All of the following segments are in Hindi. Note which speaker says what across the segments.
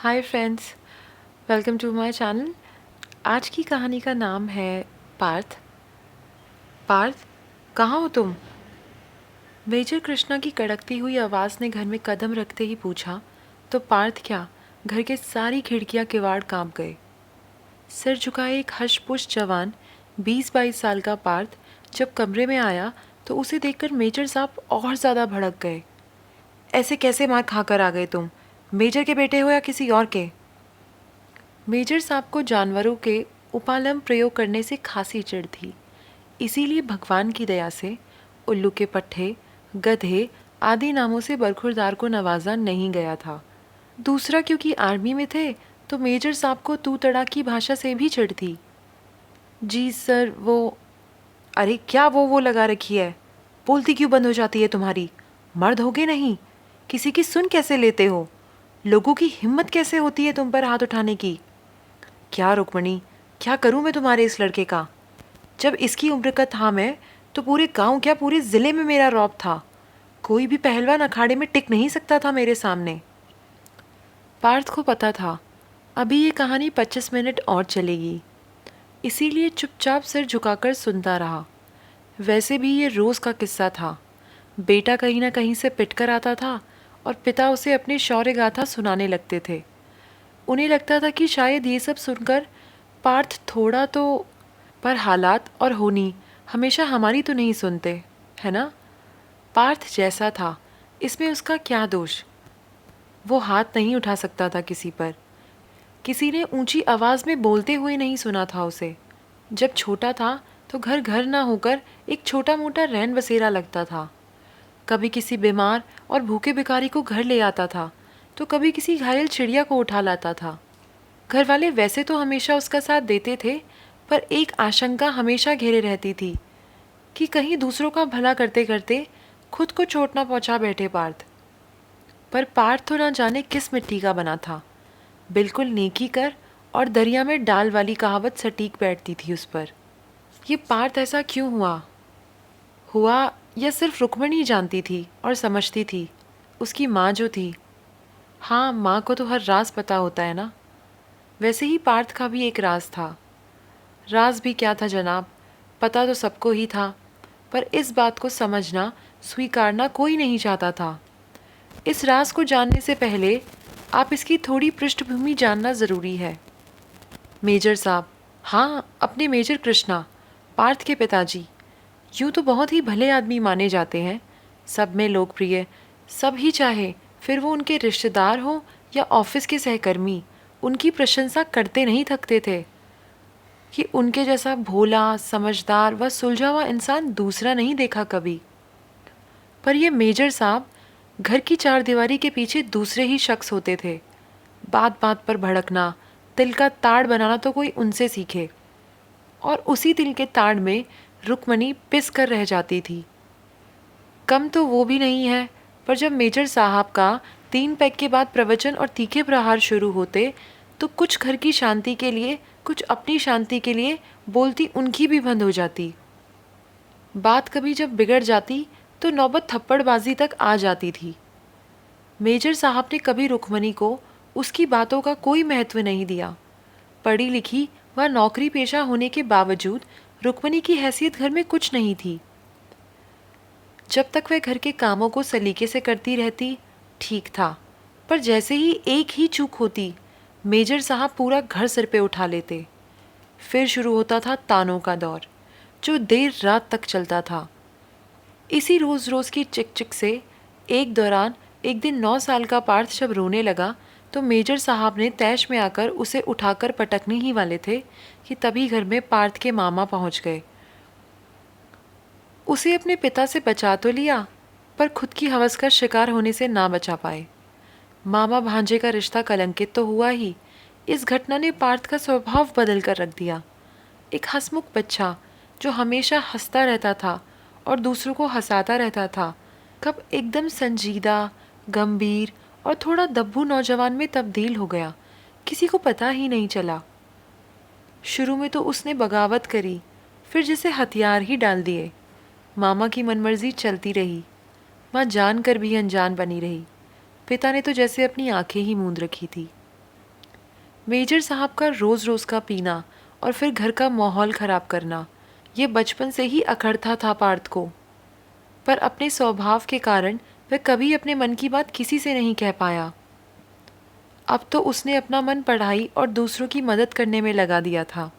Speaker 1: Hi friends, welcome to my channel. आज की कहानी का नाम है पार्थ। पार्थ, कहाँ हो तुम? मेजर कृष्णा की कड़कती हुई आवाज़ ने घर में कदम रखते ही पूछा तो पार्थ क्या, घर के सारी खिड़कियां किवाड़ कांप गए। सिर झुकाए एक हष्ट-पुष्ट जवान 20-22 साल का पार्थ जब कमरे में आया तो उसे देखकर मेजर साहब और ज़्यादा भड़क गए। ऐसे कैसे मार खाकर आ गए तुम? मेजर के बेटे हो या किसी और के? मेजर साहब को जानवरों के उपालंब प्रयोग करने से खासी चिढ़ थी, इसीलिए भगवान की दया से उल्लू के पट्टे, गधे आदि नामों से बरखुरदार को नवाजा नहीं गया था। दूसरा क्योंकि आर्मी में थे तो मेजर साहब को तू तड़ा की भाषा से भी चिढ़ थी। जी सर, वो अरे क्या वो लगा रखी है? बोलती क्यों बंद हो जाती है तुम्हारी? मर्द होगे नहीं? किसी की सुन कैसे लेते हो? लोगों की हिम्मत कैसे होती है तुम पर हाथ उठाने की? क्या रुक्मणी, क्या करूं मैं तुम्हारे इस लड़के का? जब इसकी उम्र का था मैं तो पूरे गांव क्या पूरे ज़िले में मेरा रौब था। कोई भी पहलवान अखाड़े में टिक नहीं सकता था मेरे सामने। पार्थ को पता था अभी ये कहानी 25 मिनट और चलेगी, इसीलिए चुपचाप सिर झुकाकर सुनता रहा। वैसे भी ये रोज़ का किस्सा था। बेटा कहीं ना कहीं से पिटकर आता था और पिता उसे अपनी शौर्य गाथा सुनाने लगते थे। उन्हें लगता था कि शायद ये सब सुनकर पार्थ थोड़ा तो, पर हालात और होनी हमेशा हमारी तो नहीं सुनते, है ना? पार्थ जैसा था, इसमें उसका क्या दोष? वो हाथ नहीं उठा सकता था किसी पर। किसी ने ऊंची आवाज़ में बोलते हुए नहीं सुना था उसे। जब छोटा था तो घर घर ना होकर एक छोटा मोटा रैन बसेरा लगता था। कभी किसी बीमार और भूखे भिखारी को घर ले आता था तो कभी किसी घायल चिड़िया को उठा लाता था। घर वाले वैसे तो हमेशा उसका साथ देते थे, पर एक आशंका हमेशा घेरे रहती थी कि कहीं दूसरों का भला करते करते खुद को चोट ना पहुंचा बैठे पार्थ। पर पार्थ तो ना जाने किस मिट्टी का बना था। बिल्कुल नेकी कर और दरिया में डाल वाली कहावत सटीक बैठती थी उस पर। ये पार्थ ऐसा क्यों हुआ? हुआ या सिर्फ रुक्मणी जानती थी और समझती थी? उसकी माँ जो थी। हाँ, माँ को तो हर राज पता होता है ना। वैसे ही पार्थ का भी एक राज था। राज भी क्या था जनाब, पता तो सबको ही था, पर इस बात को समझना स्वीकारना कोई नहीं चाहता था। इस राज को जानने से पहले आप इसकी थोड़ी पृष्ठभूमि जानना ज़रूरी है। मेजर साहब, हाँ, अपने मेजर कृष्णा, पार्थ के पिताजी, यूँ तो बहुत ही भले आदमी माने जाते हैं, सब में लोकप्रिय। सब ही चाहे फिर वो उनके रिश्तेदार हों या ऑफिस के सहकर्मी, उनकी प्रशंसा करते नहीं थकते थे कि उनके जैसा भोला, समझदार व सुलझा हुआ इंसान दूसरा नहीं देखा कभी। पर ये मेजर साहब घर की चारदीवारी के पीछे दूसरे ही शख्स होते थे। बात बात पर भड़कना, तिल का ताड़ बनाना तो कोई उनसे सीखे। और उसी तिल के ताड़ में रुक्मणी पिस कर रह जाती थी। कम तो वो भी नहीं है, पर जब मेजर साहब का 3 पैग के बाद प्रवचन और तीखे प्रहार शुरू होते तो कुछ घर की शांति के लिए, कुछ अपनी शांति के लिए बोलती उनकी भी बंद हो जाती। बात कभी जब बिगड़ जाती तो नौबत थप्पड़बाजी तक आ जाती थी। मेजर साहब ने कभी रुक्मणी को उसकी बातों का कोई महत्व नहीं दिया। पढ़ी लिखी व नौकरी पेशा होने के बावजूद रुक्मणी की हैसियत घर में कुछ नहीं थी। जब तक वह घर के कामों को सलीके से करती रहती ठीक था, पर जैसे ही एक ही चूक होती मेजर साहब पूरा घर सिर पे उठा लेते। फिर शुरू होता था तानों का दौर, जो देर रात तक चलता था। इसी रोज़ रोज़ की चिक चिक से एक दिन 9 साल का पार्थ जब रोने लगा तो मेजर साहब ने तैश में आकर उसे उठाकर पटकने ही वाले थे कि तभी घर में पार्थ के मामा पहुंच गए। उसे अपने पिता से बचा तो लिया, पर खुद की हवस का शिकार होने से ना बचा पाए। मामा भांजे का रिश्ता कलंकित तो हुआ ही, इस घटना ने पार्थ का स्वभाव बदल कर रख दिया। एक हंसमुख बच्चा जो हमेशा हंसता रहता था और दूसरों को हंसाता रहता था, कब एकदम संजीदा, गंभीर और थोड़ा दब्बू नौजवान में तब्दील हो गया, किसी को पता ही नहीं चला। शुरू में तो उसने बगावत करी, फिर जैसे हथियार ही डाल दिए। मामा की मनमर्जी चलती रही, माँ जानकर भी अनजान बनी रही। पिता ने तो जैसे अपनी आंखें ही मूंद रखी थी। मेजर साहब का रोज़ रोज़ का पीना और फिर घर का माहौल ख़राब करना, ये बचपन से ही अखरता था पार्थ को। पर अपने स्वभाव के कारण वह कभी अपने मन की बात किसी से नहीं कह पाया। अब तो उसने अपना मन पढ़ाई और दूसरों की मदद करने में लगा दिया था।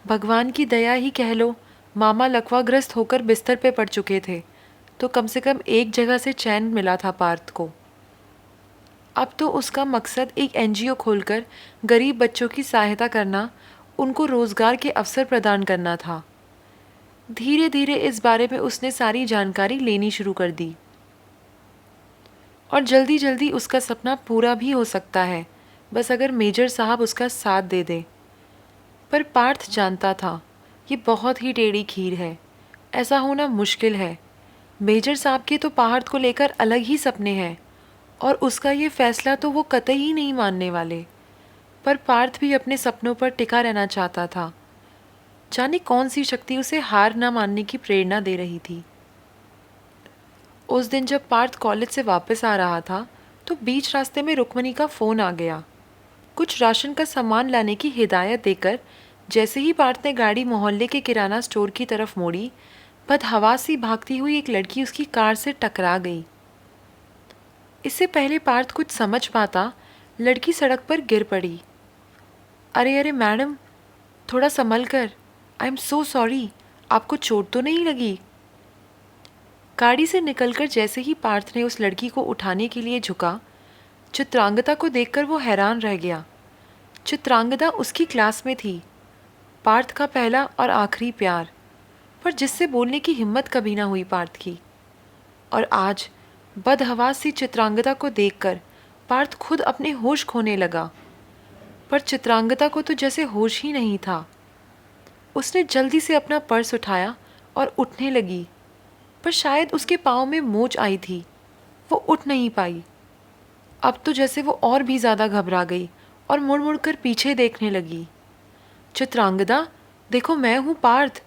Speaker 1: भगवान की दया ही कह लो, मामा लकवाग्रस्त होकर बिस्तर पे पड़ चुके थे, तो कम से कम एक जगह से चैन मिला था पार्थ को। अब तो उसका मकसद एक एनजीओ खोलकर गरीब बच्चों की सहायता करना, उनको रोजगार के अवसर प्रदान करना था। धीरे धीरे इस बारे में उसने सारी जानकारी लेनी शुरू कर दी और जल्दी जल्दी उसका सपना पूरा भी हो सकता है, बस अगर मेजर साहब उसका साथ दे दे। पर पार्थ जानता था ये बहुत ही टेढ़ी खीर है, ऐसा होना मुश्किल है। मेजर साहब के तो पार्थ को लेकर अलग ही सपने हैं और उसका ये फैसला तो वो कतई ही नहीं मानने वाले। पर पार्थ भी अपने सपनों पर टिका रहना चाहता था। जाने कौन सी शक्ति उसे हार न मानने की प्रेरणा दे रही थी। उस दिन जब पार्थ कॉलेज से वापस आ रहा था तो बीच रास्ते में रुक्मणी का फ़ोन आ गया, कुछ राशन का सामान लाने की हिदायत देकर। जैसे ही पार्थ ने गाड़ी मोहल्ले के किराना स्टोर की तरफ मोड़ी, बदहवास सी भागती हुई एक लड़की उसकी कार से टकरा गई। इससे पहले पार्थ कुछ समझ पाता, लड़की सड़क पर गिर पड़ी। अरे अरे मैडम, थोड़ा संभल कर, आई एम सो सॉरी, आपको चोट तो नहीं लगी? गाड़ी से निकलकर जैसे ही पार्थ ने उस लड़की को उठाने के लिए झुका, चित्रांगदा को देखकर वो हैरान रह गया। चित्रांगदा उसकी क्लास में थी, पार्थ का पहला और आखिरी प्यार, पर जिससे बोलने की हिम्मत कभी ना हुई पार्थ की। और आज बदहवास सी चित्रांगदा को देखकर पार्थ खुद अपने होश खोने लगा। पर चित्रांगदा को तो जैसे होश ही नहीं था। उसने जल्दी से अपना पर्स उठाया और उठने लगी, पर शायद उसके पाँव में मोच आई थी, वो उठ नहीं पाई। अब तो जैसे वो और भी ज़्यादा घबरा गई और मुड़ मुड़ कर पीछे देखने लगी। चित्रांगदा, देखो मैं हूँ पार्थ,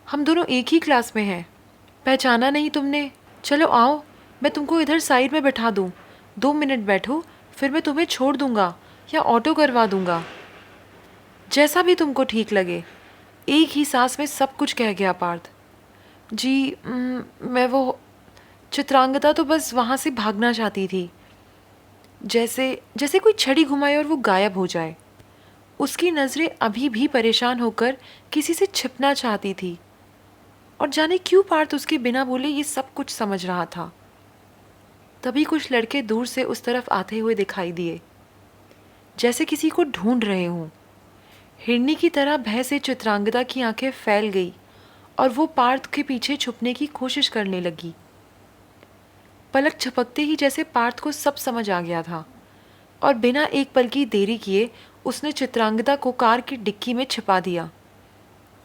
Speaker 1: हम दोनों एक ही क्लास में हैं। पहचाना नहीं तुमने? चलो आओ, मैं तुमको इधर साइड में बैठा दूँ, 2 मिनट बैठो, फिर मैं तुम्हें छोड़ दूँगा या ऑटो करवा दूँगा, जैसा भी तुमको ठीक लगे। एक ही सांस में सब कुछ कह गया पार्थ। जी मैं वो चित्रांगदा तो बस वहाँ से भागना चाहती थी, जैसे जैसे कोई छड़ी घुमाए और वो गायब हो जाए। उसकी नज़रें अभी भी परेशान होकर किसी से छिपना चाहती थी, और जाने क्यों पार्थ उसके बिना बोले ये सब कुछ समझ रहा था। तभी कुछ लड़के दूर से उस तरफ आते हुए दिखाई दिए, जैसे किसी को ढूंढ रहे हों। हिरनी की तरह भय से चित्रांगदा की आंखें फैल गई और वो पार्थ के पीछे छुपने की कोशिश करने लगी। पलक झपकते ही जैसे पार्थ को सब समझ आ गया था और बिना एक पल की देरी किए उसने चित्रांगदा को कार की डिक्की में छिपा दिया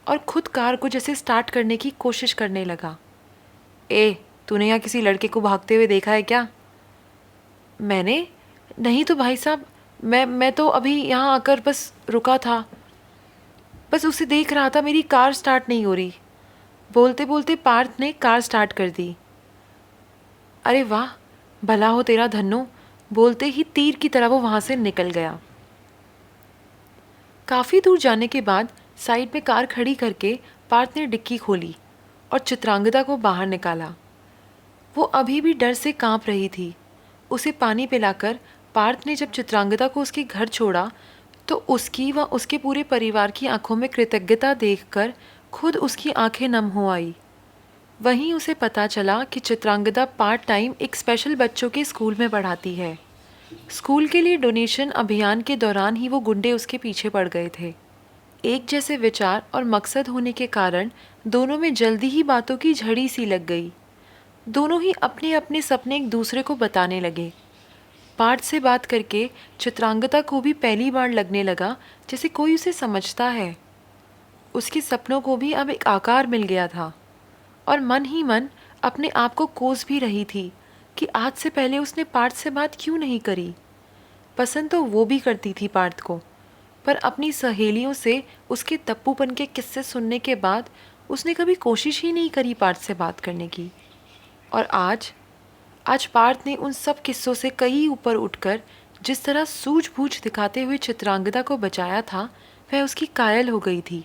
Speaker 1: और खुद कार को जैसे स्टार्ट करने की कोशिश करने लगा। ए, तूने यहाँ किसी लड़के को भागते हुए देखा है क्या? मैंने? नहीं तो भाई साहब, मैं तो अभी यहाँ आकर बस रुका था, बस उसे देख रहा था, मेरी कार स्टार्ट नहीं हो रही। बोलते बोलते पार्थ ने कार स्टार्ट कर दी। अरे वाह, भला हो तेरा धन्नो, बोलते ही तीर की तरह वो वहाँ से निकल गया। काफ़ी दूर जाने के बाद साइड में कार खड़ी करके पार्थ ने डिक्की खोली और चित्रांगदा को बाहर निकाला। वो अभी भी डर से कांप रही थी। उसे पानी पिलाकर पार्थ ने जब चित्रांगदा को उसके घर छोड़ा तो उसकी व उसके पूरे परिवार की आंखों में कृतज्ञता देखकर खुद उसकी आंखें नम हो आई। वहीं उसे पता चला कि चित्रांगदा पार्ट टाइम एक स्पेशल बच्चों के स्कूल में पढ़ाती है। स्कूल के लिए डोनेशन अभियान के दौरान ही वो गुंडे उसके पीछे पड़ गए थे। एक जैसे विचार और मकसद होने के कारण दोनों में जल्दी ही बातों की झड़ी सी लग गई। दोनों ही अपने अपने सपने एक दूसरे को बताने लगे। पार्थ से बात करके चित्रांगदा को भी पहली बार लगने लगा जैसे कोई उसे समझता है। उसके सपनों को भी अब एक आकार मिल गया था और मन ही मन अपने आप को कोस भी रही थी कि आज से पहले उसने पार्थ से बात क्यों नहीं करी। पसंद तो वो भी करती थी पार्थ को, पर अपनी सहेलियों से उसके तप्पूपन के किस्से सुनने के बाद उसने कभी कोशिश ही नहीं करी पार्थ से बात करने की। और आज आज पार्थ ने उन सब किस्सों से कहीं ऊपर उठकर जिस तरह सूझबूझ दिखाते हुए चित्रांगदा को बचाया था, वह उसकी कायल हो गई थी।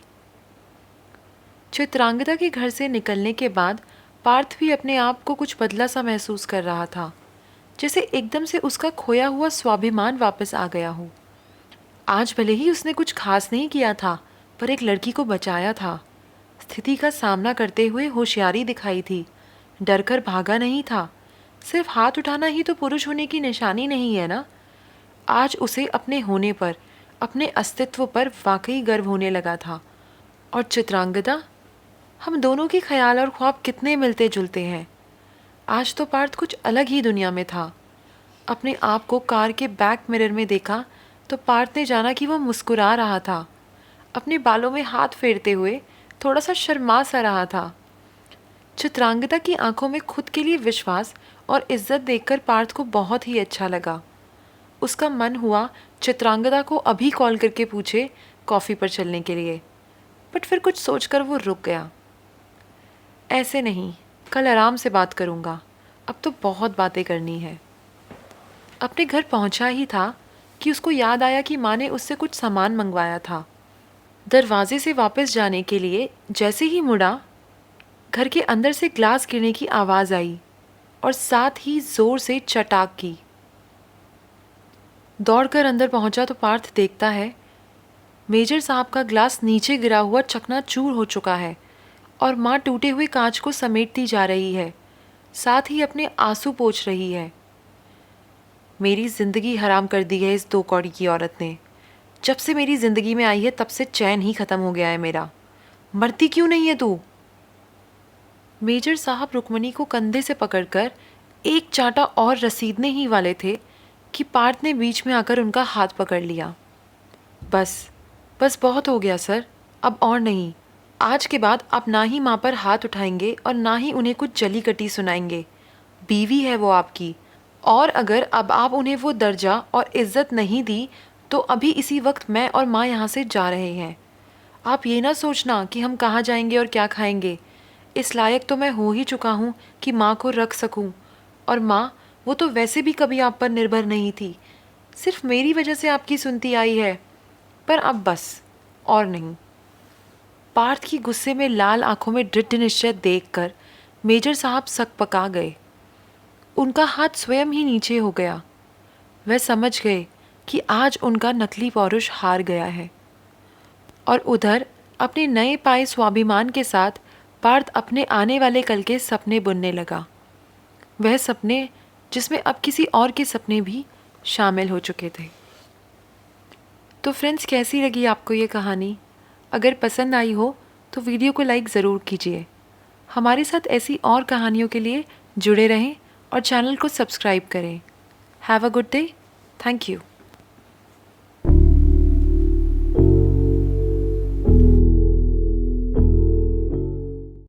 Speaker 1: चित्रांगदा के घर से निकलने के बाद पार्थ भी अपने आप को कुछ बदला सा महसूस कर रहा था, जैसे एकदम से उसका खोया हुआ स्वाभिमान वापस आ गया हो। आज भले ही उसने कुछ खास नहीं किया था, पर एक लड़की को बचाया था। स्थिति का सामना करते हुए होशियारी दिखाई थी, डरकर भागा नहीं था। सिर्फ हाथ उठाना ही तो पुरुष होने की निशानी नहीं है ना। आज उसे अपने होने पर, अपने अस्तित्व पर वाकई गर्व होने लगा था। और चित्रांगदा, हम दोनों के ख्याल और ख्वाब कितने मिलते जुलते हैं। आज तो पार्थ कुछ अलग ही दुनिया में था। अपने आप को कार के बैक मिरर में देखा तो पार्थ ने जाना कि वह मुस्कुरा रहा था, अपने बालों में हाथ फेरते हुए थोड़ा सा शर्मा सा रहा था। चित्रांगदा की आंखों में खुद के लिए विश्वास और इज्जत देखकर पार्थ को बहुत ही अच्छा लगा। उसका मन हुआ चित्रांगदा को अभी कॉल करके पूछे कॉफ़ी पर चलने के लिए, बट फिर कुछ सोचकर वो रुक गया। ऐसे नहीं, कल आराम से बात करूँगा, अब तो बहुत बातें करनी है। अपने घर पहुँचा ही था कि उसको याद आया कि माँ ने उससे कुछ सामान मंगवाया था। दरवाजे से वापस जाने के लिए जैसे ही मुड़ा, घर के अंदर से ग्लास गिरने की आवाज़ आई और साथ ही ज़ोर से चटाक की। दौड़कर अंदर पहुंचा तो पार्थ देखता है मेजर साहब का ग्लास नीचे गिरा हुआ चकनाचूर हो चुका है और माँ टूटे हुए कांच को समेटती जा रही है, साथ ही अपने आंसू पोंछ रही है। मेरी ज़िंदगी हराम कर दी है इस दो कौड़ी की औरत ने। जब से मेरी ज़िंदगी में आई है तब से चैन ही ख़त्म हो गया है मेरा। मरती क्यों नहीं है तू? मेजर साहब रुक्मणी को कंधे से पकड़कर एक चांटा और रसीदने ही वाले थे कि पार्थ ने बीच में आकर उनका हाथ पकड़ लिया। बस बस बहुत हो गया सर, अब और नहीं। आज के बाद आप ना ही माँ पर हाथ उठाएंगे और ना ही उन्हें कुछ जली कटी सुनाएंगे। बीवी है वो आपकी, और अगर अब आप उन्हें वो दर्जा और इज्जत नहीं दी तो अभी इसी वक्त मैं और माँ यहाँ से जा रहे हैं। आप ये ना सोचना कि हम कहाँ जाएंगे और क्या खाएंगे। इस लायक तो मैं हो ही चुका हूँ कि माँ को रख सकूँ, और माँ वो तो वैसे भी कभी आप पर निर्भर नहीं थी, सिर्फ मेरी वजह से आपकी सुनती आई है। पर अब बस, और नहीं। पार्थ की गुस्से में लाल आंखों में दृढ़ निश्चय देखकर मेजर साहब सकपका गए। उनका हाथ स्वयं ही नीचे हो गया। वह समझ गए कि आज उनका नकली पौरुष हार गया है। और उधर अपने नए पाए स्वाभिमान के साथ पार्थ अपने आने वाले कल के सपने बुनने लगा। वह सपने जिसमें अब किसी और के सपने भी शामिल हो चुके थे। तो फ्रेंड्स, कैसी लगी आपको ये कहानी? अगर पसंद आई हो तो वीडियो को लाइक ज़रूर कीजिए। हमारे साथ ऐसी और कहानियों के लिए जुड़े रहें और चैनल को सब्सक्राइब करें। Have a good day. Thank you.